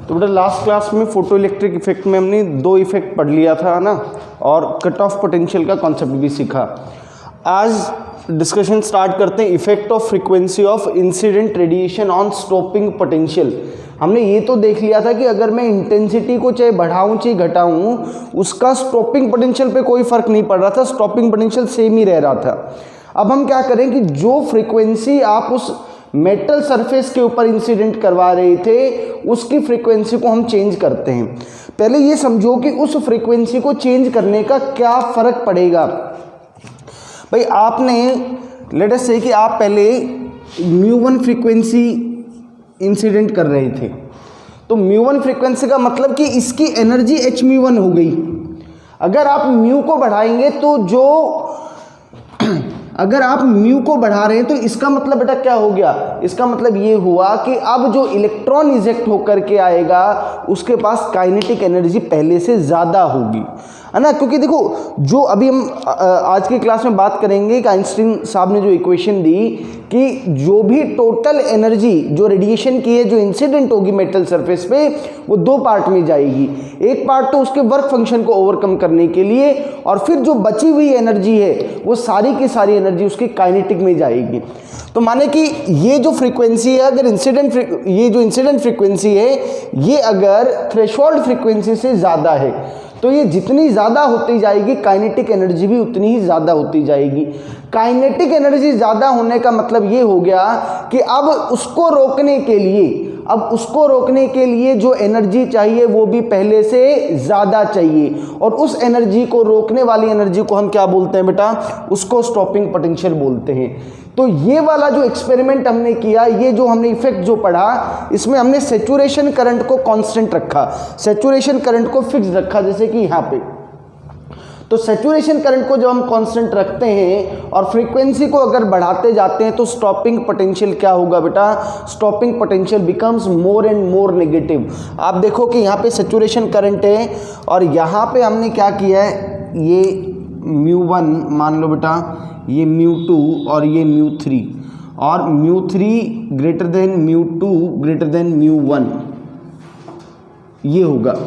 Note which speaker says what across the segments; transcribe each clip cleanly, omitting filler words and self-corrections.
Speaker 1: तो बेटा last class में फोटो इलेक्ट्रिक इफेक्ट में हमने 2 इफेक्ट पढ़ लिया था ना, और कट ऑफ पोटेंशियल का कॉन्सेप्ट भी सीखा। आज डिस्कशन स्टार्ट करते हैं effect of frequency of incident radiation on stopping potential. हमने ये तो देख लिया था कि अगर मैं इंटेंसिटी को चाहे बढ़ाऊं चाहे घटाऊं, उसका स्टॉपिंग पोटेंशियल पे कोई फर्क नहीं पड़ रहा था, स्टॉपिंग पोटेंशियल सेम ही रह रहा था। अब हम क्या करें कि जो फ्रीक्वेंसी आप उस मेटल सरफेस के ऊपर इंसिडेंट करवा रहे थे, उसकी फ्रीक्वेंसी को हम चेंज करते हैं। पहले ये समझो कि उस फ्रीक्वेंसी को चेंज करने का क्या फर्क पड़ेगा। भाई आपने लेट अस से कि आप पहले μ1 फ्रीक्वेंसी इंसिडेंट कर रहे थे, तो μ1 फ्रीक्वेंसी का मतलब कि इसकी एनर्जी hμ1 हो गई। अगर आप म्यू को बढ़ाएंगे तो जो अगर आप म्यू को बढ़ा रहे हैं तो इसका मतलब बेटा क्या हो गया, इसका मतलब ये हुआ कि अब जो इलेक्ट्रॉन इजेक्ट होकर के आएगा उसके पास काइनेटिक एनर्जी पहले से ज़्यादा होगी, है ना। क्योंकि देखो जो अभी हम आज की क्लास में बात करेंगे कि आइंस्टीन साहब ने जो इक्वेशन दी कि जो भी टोटल एनर्जी जो रेडिएशन की है, जो इंसिडेंट होगी मेटल सरफेस पे, वो 2 पार्ट में जाएगी। एक पार्ट तो उसके वर्क फंक्शन को ओवरकम करने के लिए, और फिर जो बची हुई एनर्जी है वो सारी की सारी एनर्जी उसकी काइनेटिक में जाएगी। तो माने कि ये जो फ्रीक्वेंसी है, अगर ये जो इंसिडेंट फ्रीक्वेंसी है, ये अगर थ्रेशोल्ड फ्रीक्वेंसी से ज़्यादा है, तो ये जितनी ज़्यादा होती जाएगी काइनेटिक एनर्जी भी उतनी ही ज़्यादा होती जाएगी। काइनेटिक एनर्जी ज़्यादा होने का मतलब ये हो गया कि अब उसको रोकने के लिए जो एनर्जी चाहिए वो भी पहले से ज़्यादा चाहिए, और उस एनर्जी को रोकने वाली एनर्जी को हम क्या बोलते हैं बेटा, उसको स्टॉपिंग पोटेंशियल बोलते हैं। तो ये वाला जो एक्सपेरिमेंट हमने किया, ये जो हमने इफेक्ट जो पढ़ा, इसमें हमने सैचुरेशन करंट को कांस्टेंट रखा, सैचुरेशन करंट को फिक्स रखा, जैसे कि यहाँ पे। तो सैचुरेशन करंट को जब हम कांस्टेंट रखते हैं और फ्रीक्वेंसी को अगर बढ़ाते जाते हैं तो स्टॉपिंग पोटेंशियल क्या होगा बेटा, stopping potential becomes more and more negative. आप देखो कि यहाँ पे सैचुरेशन करंट है और यहाँ पे हमने क्या किया है, ये μ1 मान लो बेटा, ये μ2 और ये μ3, और μ3 ग्रेटर देन μ2 ग्रेटर देन μ1, ये होगा।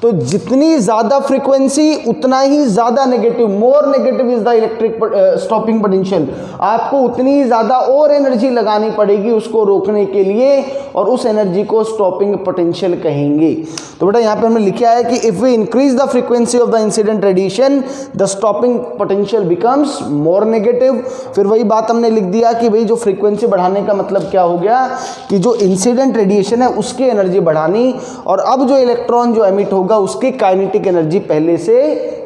Speaker 1: तो जितनी ज़्यादा फ्रीक्वेंसी उतना ही ज़्यादा negative, more negative is the electric stopping potential. आपको उतनी ही ज़्यादा और एनर्जी लगानी पड़ेगी उसको रोकने के लिए, और उस एनर्जी को स्टॉपिंग पोटेंशियल कहेंगे। तो बेटा यहाँ पे हमने लिखा है कि if we increase the frequency of the incident radiation the stopping potential becomes more negative. फिर वही बात हमने लिख दिया कि भाई जो फ्रीक्वेंसी बढ़ाने का मतलब क्या हो गया कि जो इंसिडेंट रेडिएशन है उसकी एनर्जी बढ़ानी, और अब जो इलेक्ट्रॉन जो एमिट होगा उसकी काइनेटिक एनर्जी पहले से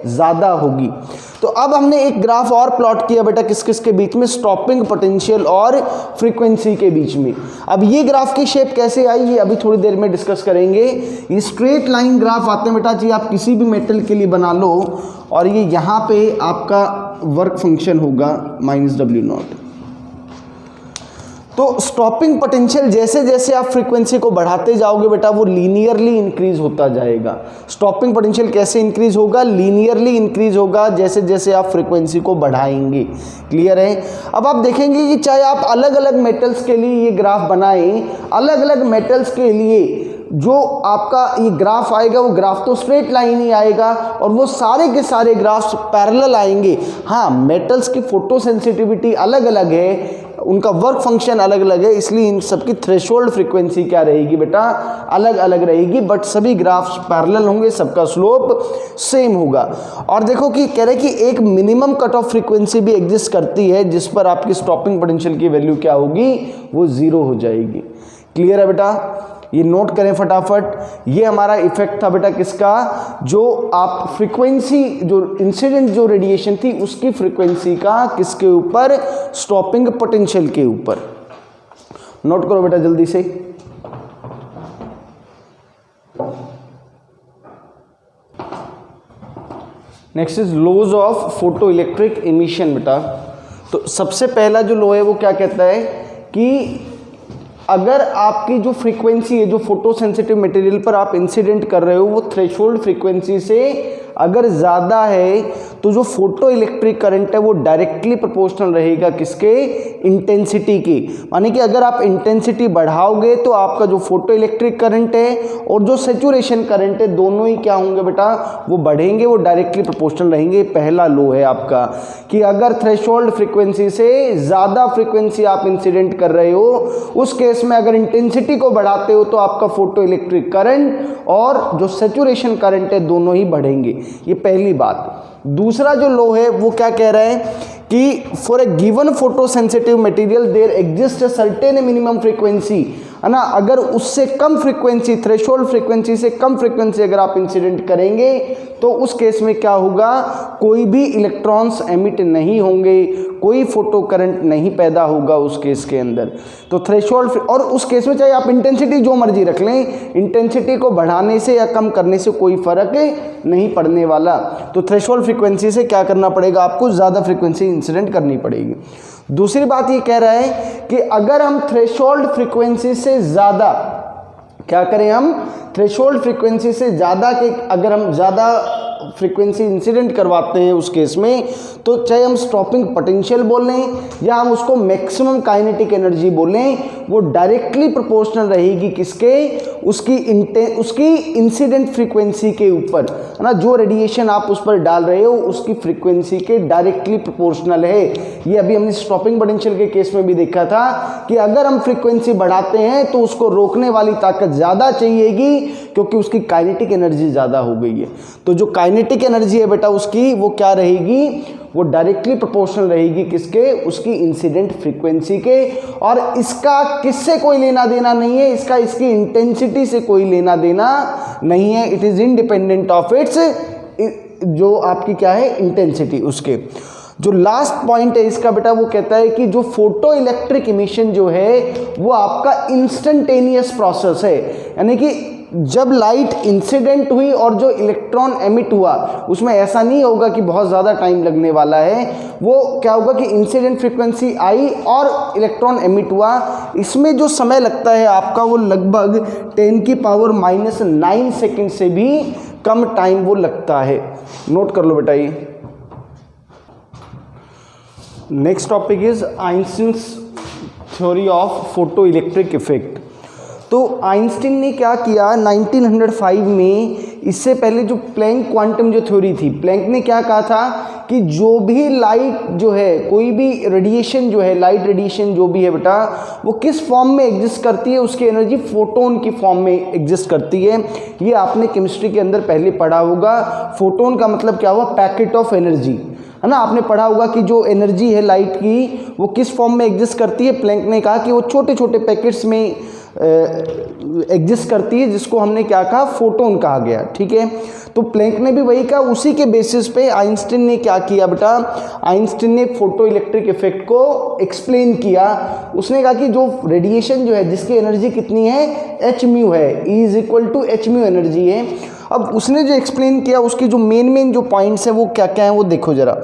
Speaker 1: ज़्यादा होगी। तो अब हमने एक ग्राफ और प्लॉट किया बेटा, किस किस के बीच में, स्टॉपिंग पोटेंशियल और फ्रीक्वेंसी के बीच में। अब ये ग्राफ की शेप कैसे आई ये अभी थोड़ी देर में डिस्कस करेंगे। ये स्ट्रेट लाइन ग्राफ आते हैं बेटा जी, आप किसी भी मेटल के लिए बना लो, और ये यहाँ पे आपका वर्क फंक्शन होगा -W0। तो स्टॉपिंग पोटेंशियल जैसे जैसे आप फ्रीक्वेंसी को बढ़ाते जाओगे बेटा, वो लीनियरली इंक्रीज होता जाएगा। स्टॉपिंग पोटेंशियल कैसे इंक्रीज होगा, लीनियरली इंक्रीज होगा जैसे जैसे आप फ्रीक्वेंसी को बढ़ाएंगे। क्लियर है। अब आप देखेंगे कि चाहे आप अलग अलग मेटल्स के लिए ये ग्राफ बनाएं, अलग अलग मेटल्स के लिए जो आपका ये ग्राफ आएगा वो ग्राफ तो स्ट्रेट लाइन ही आएगा, और वो सारे के सारे ग्राफ्स पैरेलल आएंगे। हाँ, मेटल्स की फोटो सेंसिटिविटी अलग अलग है, उनका वर्क फंक्शन अलग अलग है, इसलिए इन सबकी थ्रेशोल्ड फ्रीक्वेंसी क्या रहेगी बेटा, अलग अलग रहेगी, बट सभी ग्राफ्स पैरेलल होंगे, सबका स्लोप सेम होगा। और देखो कि कह रहे कि एक मिनिमम कट ऑफ फ्रीक्वेंसी भी एग्जिस्ट करती है जिस पर आपकी स्टॉपिंग पोटेंशियल की वैल्यू क्या होगी, वो 0 हो जाएगी। क्लियर है बेटा, ये नोट करें फटाफट। ये हमारा इफेक्ट था बेटा किसका, जो आप फ्रीक्वेंसी, जो इंसिडेंट जो रेडिएशन थी उसकी फ्रीक्वेंसी का किसके ऊपर, स्टॉपिंग पोटेंशियल के ऊपर। नोट करो बेटा जल्दी से। Next is laws of photo electric emission बेटा। तो सबसे पहला जो लॉ है वो क्या कहता है कि अगर आपकी जो फ्रीक्वेंसी है, जो फोटो सेंसिटिव मटेरियल पर आप इंसिडेंट कर रहे हो, वो थ्रेशोल्ड फ्रीक्वेंसी से अगर ज़्यादा है तो जो फोटो इलेक्ट्रिक करंट है वो डायरेक्टली प्रोपोर्शनल रहेगा किसके, इंटेंसिटी की। माने कि अगर आप इंटेंसिटी बढ़ाओगे तो आपका जो फोटो इलेक्ट्रिक करंट है और जो सेचुरेशन करंट है दोनों ही क्या होंगे बेटा, वो बढ़ेंगे, वो डायरेक्टली प्रोपोर्शनल रहेंगे। पहला लॉ है आपका कि अगर थ्रेशोल्ड फ्रीक्वेंसी से ज़्यादा फ्रीक्वेंसी आप इंसिडेंट कर रहे हो, उस केस में अगर इंटेंसिटी को बढ़ाते हो तो आपका फोटो इलेक्ट्रिक करंट और जो सेचुरेशन करंट है दोनों ही बढ़ेंगे। ये पहली बात। दूसरा जो लॉ है वो क्या कह रहा है कि for a given photo sensitive material there exist a certain minimum frequency, है ना, अगर उससे कम फ्रीक्वेंसी, थ्रेशोल्ड फ्रीक्वेंसी से कम फ्रीक्वेंसी अगर आप इंसिडेंट करेंगे तो उस केस में क्या होगा, कोई भी इलेक्ट्रॉन्स एमिट नहीं होंगे, कोई फोटो करंट नहीं पैदा होगा उस केस के अंदर। तो थ्रेशोल्ड, और उस केस में चाहे आप इंटेंसिटी जो मर्जी रख लें, इंटेंसिटी को बढ़ाने से या कम करने से कोई फर्क नहीं पड़ने वाला। तो थ्रेशोल्ड फ्रीक्वेंसी से क्या करना पड़ेगा, आपको ज़्यादा फ्रीक्वेंसी इंसिडेंट करनी पड़ेगी। दूसरी बात ये कह रहा है कि अगर हम थ्रेशोल्ड फ्रीक्वेंसी से ज़्यादा क्या करें, हम थ्रेशोल्ड फ्रीक्वेंसी से ज़्यादा के अगर हम ज़्यादा फ्रीक्वेंसी इंसिडेंट करवाते हैं उस केस में, तो चाहे हम स्टॉपिंग पोटेंशियल बोलें या हम उसको मैक्सिमम काइनेटिक एनर्जी बोलें, वो डायरेक्टली प्रोपोर्शनल रहेगी किसके, उसकी इंसिडेंट फ्रीक्वेंसी के ऊपर, है ना, जो रेडिएशन आप उस पर डाल रहे हो उसकी फ्रीक्वेंसी के डायरेक्टली प्रोपोर्शनल है। ये अभी हमने स्टॉपिंग पोटेंशियल के केस में भी देखा था कि अगर हम फ्रीक्वेंसी बढ़ाते हैं तो उसको रोकने वाली ताकत ज़्यादा चाहिएगी क्योंकि उसकी काइनेटिक एनर्जी ज़्यादा हो गई है। तो जो काइनेटिक एनर्जी है बेटा उसकी, वो क्या रहेगी, वो डायरेक्टली प्रोपोर्शनल रहेगी किसके, उसकी इंसिडेंट फ्रीक्वेंसी के। और इसका किससे कोई लेना देना नहीं है, इसका इसकी इंटेंसिटी से कोई लेना देना नहीं है। It is independent of its, जो आपकी क्या है, इंटेंसिटी। उसके जो लास्ट पॉइंट है इसका बेटा, वो कहता है कि जो फोटो इलेक्ट्रिक इमिशन जो है वो आपका इंस्टेंटेनियस प्रोसेस है, यानी कि जब लाइट इंसिडेंट हुई और जो इलेक्ट्रॉन एमिट हुआ उसमें ऐसा नहीं होगा कि बहुत ज़्यादा टाइम लगने वाला है। वो क्या होगा कि इंसिडेंट फ्रीक्वेंसी आई और इलेक्ट्रॉन एमिट हुआ, इसमें जो समय लगता है आपका वो लगभग 10⁻⁹ सेकेंड से भी कम टाइम वो लगता है। नोट कर लो बेटा ये। Next topic is Einstein's theory of photo electric effect. तो आइंस्टीन ने क्या किया 1905 में, इससे पहले जो प्लैंक क्वांटम जो थ्योरी थी, प्लैंक ने क्या कहा था कि जो भी लाइट जो है, कोई भी रेडिएशन जो है, लाइट रेडिएशन जो भी है बेटा, वो किस फॉर्म में एग्जिस्ट करती है, उसकी एनर्जी फोटोन की फॉर्म में एग्जिस्ट करती है। ये आपने केमिस्ट्री के अंदर पहले पढ़ा होगा। फोटोन का मतलब क्या हुआ, पैकेट ऑफ एनर्जी, है ना। आपने पढ़ा होगा कि जो एनर्जी है लाइट की वो किस फॉर्म में एग्जिस्ट करती है। प्लैंक ने कहा कि वो छोटे छोटे पैकेट्स में एग्जिस्ट करती है, जिसको हमने क्या कहा, फोटोन कहा गया, ठीक है। तो प्लैंक ने भी वही कहा। उसी के बेसिस पे आइंस्टीन ने क्या किया बेटा, आइंस्टीन ने फोटो इलेक्ट्रिक इफेक्ट को एक्सप्लेन किया। उसने कहा कि जो रेडिएशन जो है जिसकी एनर्जी कितनी है, एच म्यू है, E = एच म्यू एनर्जी है। अब उसने जो एक्सप्लेन किया उसकी जो मेन जो पॉइंट्स हैं वो क्या क्या हैं वो देखो जरा।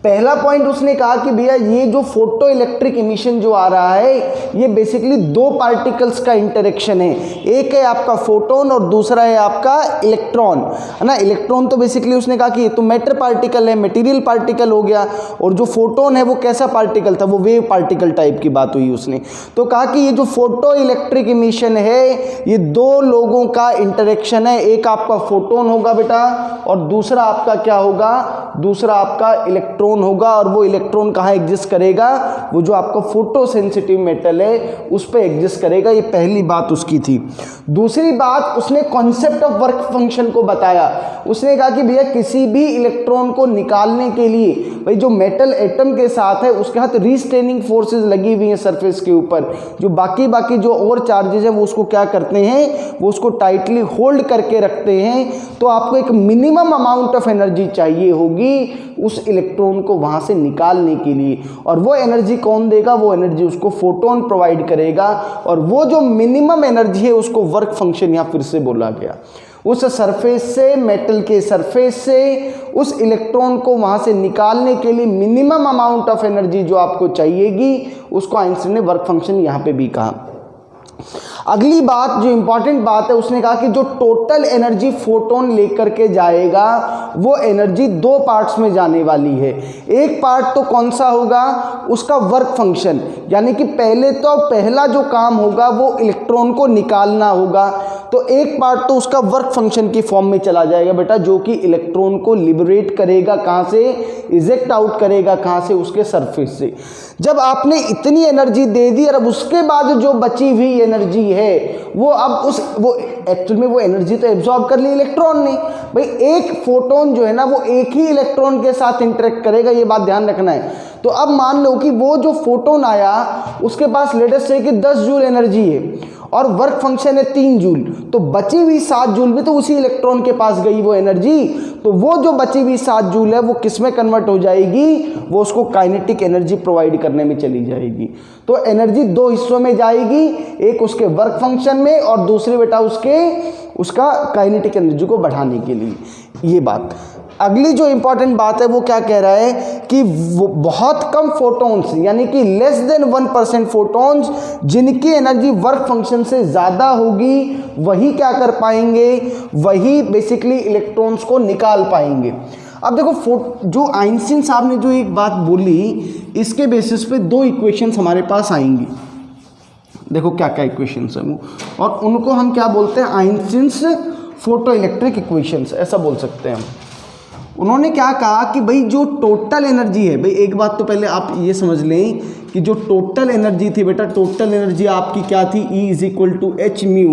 Speaker 1: पहला पॉइंट उसने कहा कि भैया ये जो फोटो इलेक्ट्रिक इमिशन जो आ रहा है ये बेसिकली दो पार्टिकल्स का इंटरेक्शन है। एक है आपका फोटोन और दूसरा है आपका इलेक्ट्रॉन, है ना। इलेक्ट्रॉन तो बेसिकली उसने कहा कि ये तो मैटर पार्टिकल है, मटेरियल पार्टिकल हो गया, और जो फोटोन है वो कैसा पार्टिकल था, वो वेव पार्टिकल टाइप की बात हुई उसने। तो कहा कि ये जो फोटो इलेक्ट्रिक इमिशन है ये दो लोगों का इंटरेक्शन है। एक आपका फोटोन होगा बेटा और दूसरा आपका क्या होगा, दूसरा आपका इलेक्ट्रॉन होगा। और वो इलेक्ट्रॉन कहाँ एग्जिस्ट करेगा, वो जो आपका फोटो सेंसिटिव मेटल है उस पे एग्जिस्ट करेगा। ये पहली बात उसकी थी। दूसरी बात, उसने कॉन्सेप्ट ऑफ वर्क फंक्शन को बताया। उसने कहा कि भैया किसी भी इलेक्ट्रॉन को निकालने के लिए भाई जो मेटल एटम के साथ है उसके हाथ रीस्ट्रेनिंग फोर्सेस लगी हुई हैं सरफेस के ऊपर। जो बाकी जो और चार्जेस हैं वो उसको क्या करते हैं, वो उसको टाइटली होल्ड करके रखते हैं। तो आपको एक मिनिमम अमाउंट ऑफ एनर्जी चाहिए होगी उस इलेक्ट्रॉन को वहां से निकालने के लिए, और वो एनर्जी कौन देगा, वो एनर्जी उसको फोटोन प्रोवाइड करेगा। और वो जो मिनिमम एनर्जी है उसको वर्क फंक्शन यहां फिर से बोला गया। उस सरफेस से, मेटल के सरफेस से उस इलेक्ट्रॉन को वहां से निकालने के लिए मिनिमम अमाउंट ऑफ एनर्जी जो आपको चाहिएगी उसको आइंस्टीन ने वर्क फंक्शन यहां पे भी कहा। अगली बात जो इंपॉर्टेंट बात है, उसने कहा कि जो टोटल एनर्जी फोटोन लेकर के जाएगा वो एनर्जी दो पार्ट्स में जाने वाली है। एक पार्ट तो कौन सा होगा, उसका वर्क फंक्शन, यानी कि पहला जो काम होगा वो इलेक्ट्रॉन को निकालना होगा। तो एक पार्ट तो उसका वर्क फंक्शन की फॉर्म में चला जाएगा बेटा, जो कि इलेक्ट्रॉन को लिबरेट करेगा, कहाँ से, इजेक्ट आउट करेगा, कहाँ से, उसके सरफेस से। जब आपने इतनी एनर्जी दे दी और अब उसके बाद जो बची हुई एनर्जी है वो एक्चुअल में वो एनर्जी तो एब्जॉर्ब कर ली इलेक्ट्रॉन ने। भाई एक फोटोन जो है ना वो एक ही इलेक्ट्रॉन के साथ इंटरेक्ट करेगा, ये बात ध्यान रखना है। तो अब मान लो कि वो जो फोटोन आया उसके पास लेटेस्ट से कि 10 जूल एनर्जी है और वर्क फंक्शन है 3 जूल, तो बची हुई 7 जूल भी तो उसी इलेक्ट्रॉन के पास गई वो एनर्जी। तो वो जो बची हुई 7 जूल है वो किस में कन्वर्ट हो जाएगी, वो उसको काइनेटिक एनर्जी प्रोवाइड करने में चली जाएगी। तो एनर्जी दो हिस्सों में जाएगी, एक उसके वर्क फंक्शन में और दूसरी बेटा उसका काइनेटिक एनर्जी को बढ़ाने के लिए। ये बात। अगली जो इंपॉर्टेंट बात है वो क्या कह रहा है कि वो बहुत कम फोटॉन्स, यानी कि लेस देन 1% फोटॉन्स जिनकी एनर्जी वर्क फंक्शन से ज़्यादा होगी वही क्या कर पाएंगे, वही बेसिकली इलेक्ट्रॉन्स को निकाल पाएंगे। अब देखो जो आइंस्टीन साहब ने जो एक बात बोली, इसके बेसिस पे दो इक्वेशंस हमारे पास आएंगी। देखो क्या क्या इक्वेशंस हैं वो, और उनको हम क्या बोलते हैं, आइंस्टीन्स फोटो इलेक्ट्रिक इक्वेशंस, ऐसा बोल सकते हैं हम। उन्होंने क्या कहा कि भाई जो टोटल एनर्जी है, भाई एक बात तो पहले आप ये समझ लें कि जो टोटल एनर्जी थी बेटा, टोटल एनर्जी आपकी क्या थी, E = h म्यू।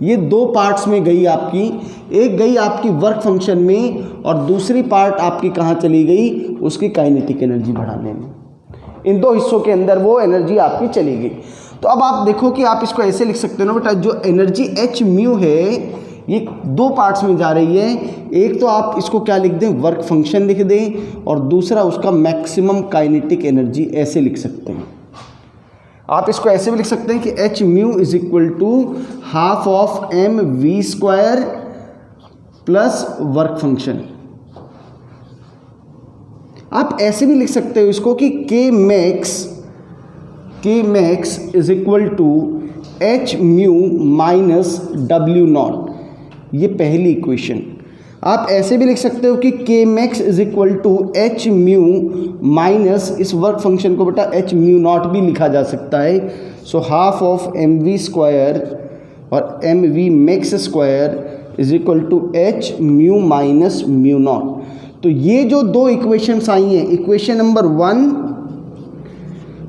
Speaker 1: ये दो पार्ट्स में गई आपकी, एक गई आपकी वर्क फंक्शन में और दूसरी पार्ट आपकी कहाँ चली गई, उसकी काइनेटिक एनर्जी बढ़ाने में। इन दो हिस्सों के अंदर वो एनर्जी आपकी चली गई। तो अब आप देखो कि आप इसको ऐसे लिख सकते हो ना बेटा, जो एनर्जी h म्यू है ये दो पार्ट्स में जा रही है। एक तो आप इसको क्या लिख दें, वर्क फंक्शन लिख दें, और दूसरा उसका मैक्सिमम काइनेटिक एनर्जी, ऐसे लिख सकते हैं। आप इसको ऐसे भी लिख सकते हैं कि h mu = ½ of mv² plus work function. आप ऐसे भी लिख सकते हो इसको कि k max = h mu minus w0। ये पहली इक्वेशन। आप ऐसे भी लिख सकते हो कि k max = h mu minus इस वर्क फंक्शन को बेटा h म्यू नॉट भी लिखा जा सकता है। सो ½ ऑफ mv² और mv max² = h mu minus mu naught. तो ये जो दो इक्वेशंस आई हैं, इक्वेशन नंबर 1,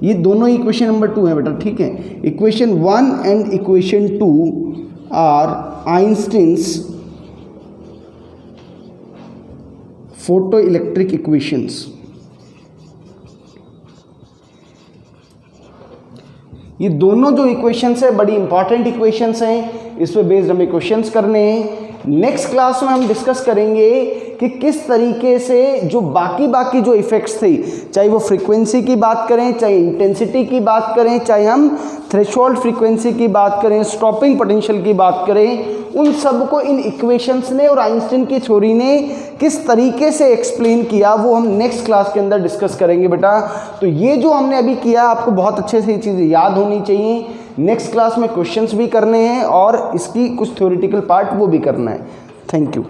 Speaker 1: ये दोनों इक्वेशन नंबर 2 है बेटा, ठीक है। Equation 1 and equation 2 are Einstein's photo electric equations. ये दोनों जो इक्वेशंस है बड़ी इंपॉर्टेंट इक्वेशंस हैं, इस पे बेस्ड हमें क्वेश्चंस करने हैं। नेक्स्ट क्लास में हम डिस्कस करेंगे कि किस तरीके से जो बाकी जो इफेक्ट्स थे, चाहे वो फ्रीक्वेंसी की बात करें, चाहे इंटेंसिटी की बात करें, चाहे हम थ्रेशोल्ड फ्रीक्वेंसी की बात करें, स्टॉपिंग पोटेंशियल की बात करें, उन सब को इन इक्वेशंस ने और आइंस्टीन की थ्योरी ने किस तरीके से एक्सप्लेन किया वो हम नेक्स्ट क्लास के अंदर डिस्कस करेंगे बेटा। तो ये जो हमने अभी किया आपको बहुत अच्छे से ये चीज़ें याद होनी चाहिए। नेक्स्ट क्लास में क्वेश्चंस भी करने हैं और इसकी कुछ थ्योरेटिकल पार्ट वो भी करना है। Thank you.